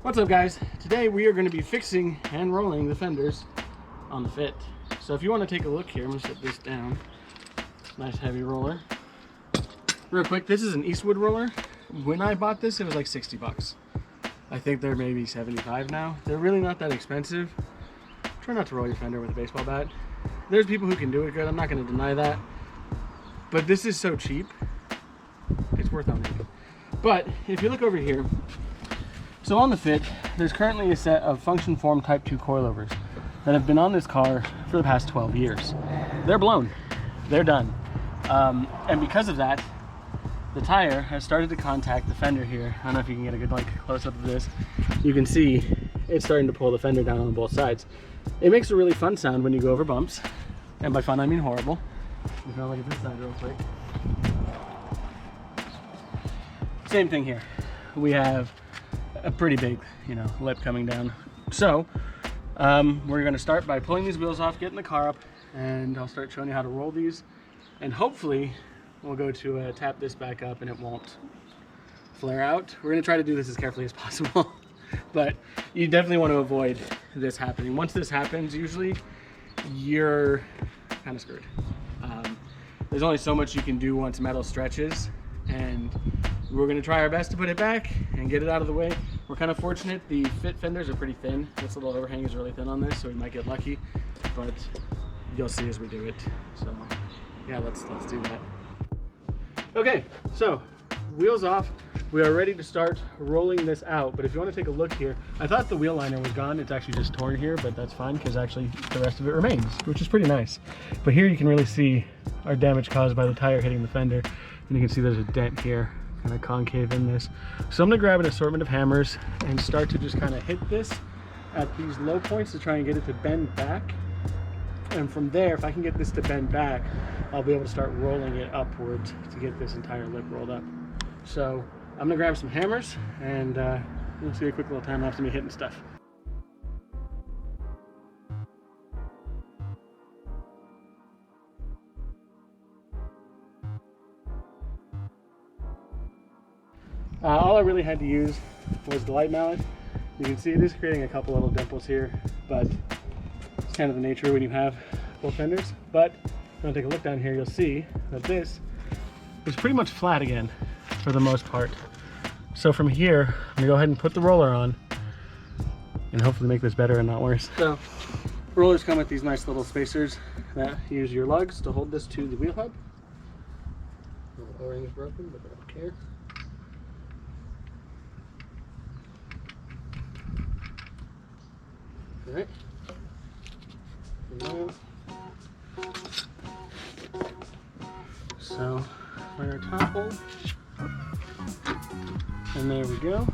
What's up, guys? Today we are going to be fixing and rolling the fenders on the Fit. So if you want to take a look here, I'm going to set this down. Nice heavy roller. Real quick, this is an Eastwood roller. When I bought this, it was like 60 bucks. I think they're maybe 75 now. They're really not that expensive. Try not to roll your fender with a baseball bat. There's people who can do it good, I'm not going to deny that. But this is so cheap, it's worth owning it. But if you look over here, so on the Fit, there's currently a set of function form type 2 coilovers that have been on this car for the past 12 years. They're blown, they're done. And because of that, the tire has started to contact the fender here. I don't know if you can get a good close-up of this. You can see it's starting to pull the fender down on both sides. It makes a really fun sound when you go over bumps. And by fun, I mean horrible. If you want to look at this side real quick. Same thing here. We have a pretty big, lip coming down. So we're going to start by pulling these wheels off, getting the car up, and I'll start showing you how to roll these. And hopefully we'll go to tap this back up and it won't flare out. We're going to try to do this as carefully as possible, but you definitely want to avoid this happening. Once this happens, usually you're kind of screwed. There's only so much you can do once metal stretches, and we're going to try our best to put it back and get it out of the way. We're kind of fortunate. The Fit fenders are pretty thin. This little overhang is really thin on this, so we might get lucky, but you'll see as we do it. So yeah, let's do that. Okay, so wheels off. We are ready to start rolling this out, but if you want to take a look here, I thought the wheel liner was gone. It's actually just torn here, but that's fine because actually the rest of it remains, which is pretty nice. But here you can really see our damage caused by the tire hitting the fender, and you can see there's a dent here, kind of concave in this. So I'm going to grab an assortment of hammers and start to just kind of hit this at these low points to try and get it to bend back. And from there, if I can get this to bend back, I'll be able to start rolling it upwards to get this entire lip rolled up. So I'm gonna grab some hammers and you'll see a quick little time lapse of me hitting stuff. All I really had to use was the light mallet. You can see it is creating a couple little dimples here, but it's kind of the nature when you have full fenders. But if you want to take a look down here, you'll see that this is pretty much flat again for the most part. So from here, I'm gonna go ahead and put the roller on and hopefully make this better and not worse. So rollers come with these nice little spacers that use your lugs to hold this to the wheel hub. The O-ring is broken, but I don't care. All right. So for our top hole, and there we go.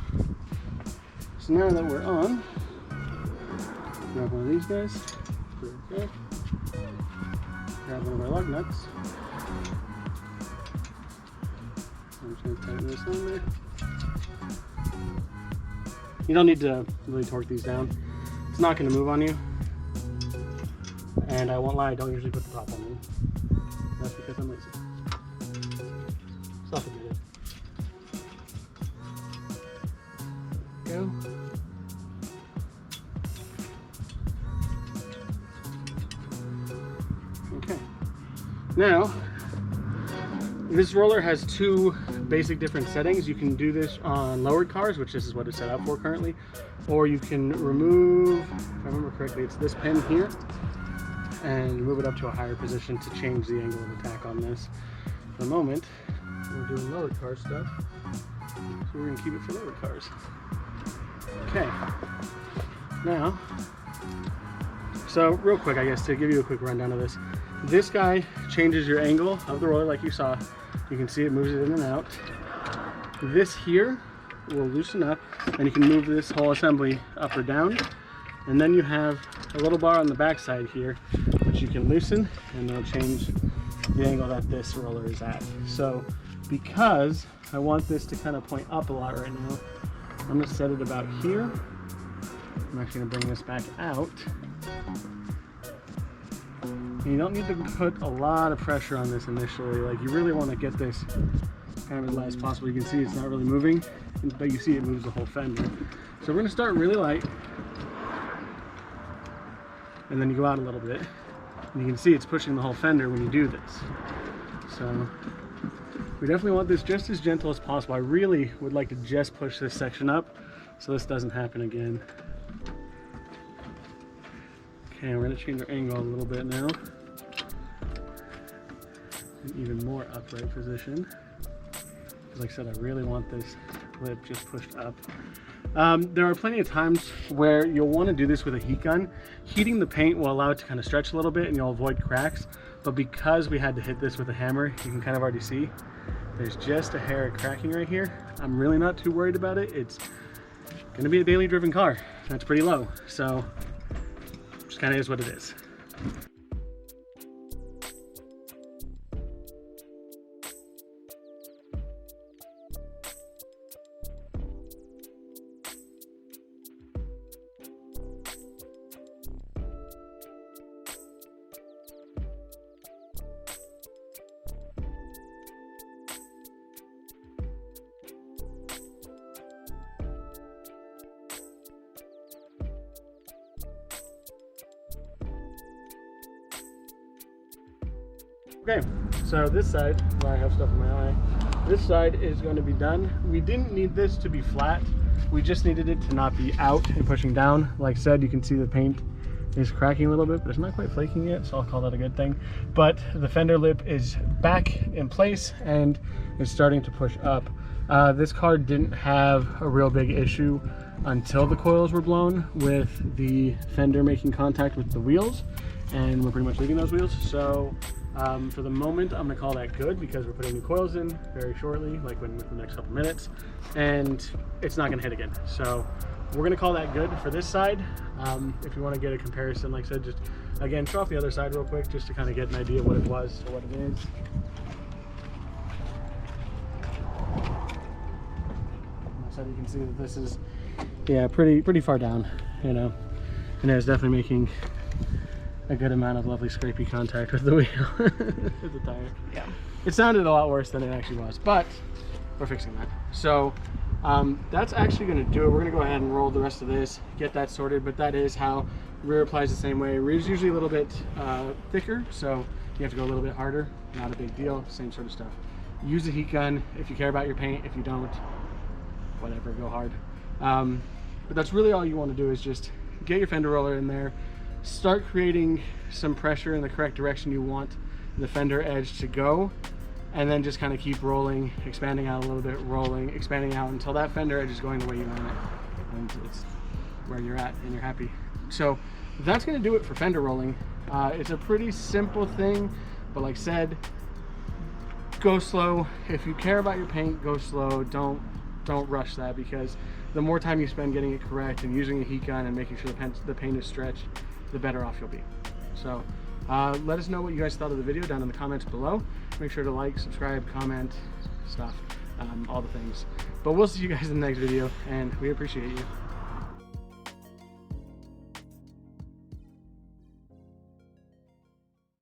So now that we're on, grab one of these guys, put it there, grab one of our lug nuts. I'm just going to tighten this on there. You don't need to really torque these down. It's not going to move on you. And I won't lie, I don't usually put the top on them. That's because I'm lazy. Self-admitted. Go. Okay. Now, this roller has two basic different settings. You can do this on lowered cars, which this is what it's set up for currently, or you can remove, if I remember correctly, it's this pin here, and move it up to a higher position to change the angle of attack on this. For the moment, we're doing lowered car stuff, so we're going to keep it for lowered cars. Okay, now, so real quick, I guess, to give you a quick rundown of this. This guy changes your angle of the roller like you saw. You can see it moves it in and out. This here will loosen up, and you can move this whole assembly up or down. And then you have a little bar on the back side here, which you can loosen, and it'll change the angle that this roller is at. So because I want this to kind of point up a lot right now, I'm gonna set it about here. I'm actually gonna bring this back out. You don't need to put a lot of pressure on this initially. Like, you really want to get this kind of as light as possible. You can see it's not really moving, but you see it moves the whole fender. So we're going to start really light, and then you go out a little bit, and you can see it's pushing the whole fender when you do this. So we definitely want this just as gentle as possible. I really would like to just push this section up so this doesn't happen again. Okay, we're going to change our angle a little bit now. An even more upright position. Like I said, I really want this lip just pushed up. There are plenty of times where you'll want to do this with a heat gun. Heating the paint will allow it to kind of stretch a little bit and you'll avoid cracks. But because we had to hit this with a hammer, you can kind of already see there's just a hair of cracking right here. I'm really not too worried about it. It's going to be a daily driven car. That's pretty low. So just kind of is what it is. Okay, so this side, where I have stuff in my eye, this side is going to be done. We didn't need this to be flat. We just needed it to not be out and pushing down. Like I said, you can see the paint is cracking a little bit, but it's not quite flaking yet, so I'll call that a good thing. But the fender lip is back in place and is starting to push up. This car didn't have a real big issue until the coils were blown with the fender making contact with the wheels, and we're pretty much leaving those wheels. So for the moment, I'm gonna call that good because we're putting new coils in very shortly, like within the next couple minutes, and it's not gonna hit again. So we're gonna call that good for this side. If you wanna get a comparison, like I said, just again, show off the other side real quick, just to kind of get an idea of what it was or what it is. So you can see that this is, yeah, pretty far down, you know, and it's definitely making a good amount of lovely scrapey contact with the wheel, with the tire. Yeah. It sounded a lot worse than it actually was, but we're fixing that. So that's actually going to do it. We're going to go ahead and roll the rest of this, get that sorted, but that is how rear applies the same way. Rear is usually a little bit thicker, so you have to go a little bit harder. Not a big deal, same sort of stuff. Use a heat gun if you care about your paint. If you don't, whatever, go hard. But that's really all you want to do, is just get your fender roller in there, start creating some pressure in the correct direction you want the fender edge to go, and then just kind of keep rolling, expanding out a little bit, rolling, expanding out until that fender edge is going the way you want it, and it's where you're at and you're happy. So that's going to do it for fender rolling. It's a pretty simple thing, but like I said, go slow. If you care about your paint, go slow. Don't rush that, because the more time you spend getting it correct and using a heat gun and making sure the paint is stretched, the better off you'll be. So let us know what you guys thought of the video down in the comments below. Make sure to like, subscribe, comment, stuff, all the things. But we'll see you guys in the next video, and we appreciate you.